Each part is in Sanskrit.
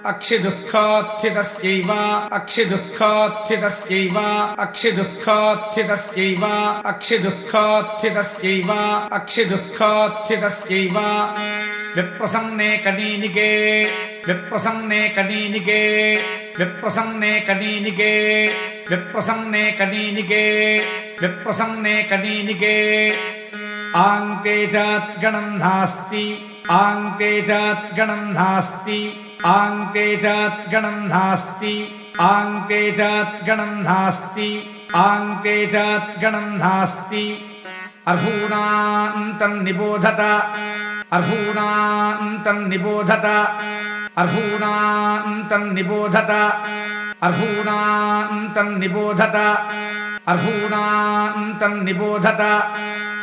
अक्षिदुःखात्थितस्यैव अक्षिदुःखात्थितस्यैव अक्षिदुःखात्थितस्यैव अक्षिदुःखात्थितस्यैव अक्षिदुःखात्थितस्यैव विप्रसन्ने कनीनिके विप्रसन्ने कनीनिके विप्रसन्ने कनीनिके विप्रसन्ने कनीनिके विप्रसन्ने कनीनिके आङ्के चाद्गणं नास्ति आङ्के चाद्गणं नास्ति आङ्के चाद्गणं नास्ति आङ्के चाद्गणं नास्ति आङ्के चाद्गणं नास्ति अर्हूणान्तन्निबोधत अर्हूणान्तन्निबोधत अर्हूणान्तन्निबोधत अर्हूणान्तन्निबोधत अर्हूणान्तन्निबोधत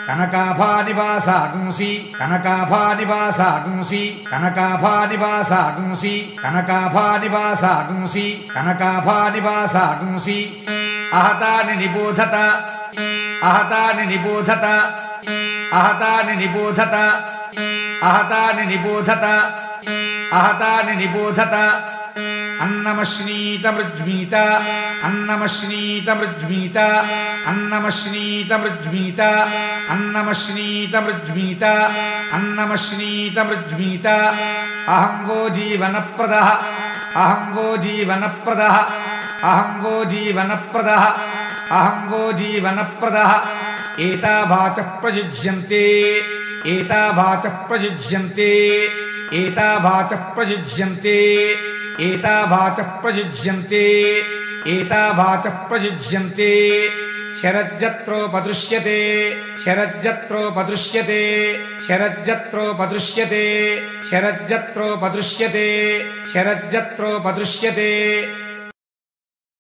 कनकाभानिवासागुंसि कनकाभानिवासागुंसि कनकाभानिवासागुंसि कनकाभानिवासागुंसि कनकाभानिवासागुंसि आहतानि निबोधत आहतानि निबोधत आहतानि निबोधत आहतानि निबोधत आहतानि निबोधत अन्नमश्नीतमृज्मीत अन्नमश्नीतमृज्मीत अन्नमश्नीतमृज्मीत अन्नमश्नीतमृज्मीत अन्नमश्नीतमृज्मीत अहं वो जीवनप्रदः अहं वो जीवनप्रदः अहं वो जीवनप्रदः अहं वो जीवनप्रदः एतावाचः प्रयुज्यन्ते एतावाचः प्रयुज्यन्ते एतावाचः प्रयुज्यन्ते एतावाचः प्रयुज्यन्ते एतावाचः प्रयुज्यन्ते शरज्जत्रोपदृश्यते शरज्जत्रोपदृश्यते शरज्जत्रोपदृश्यते शरज्जत्रोपदृश्यते शरज्जत्रोपदृश्यते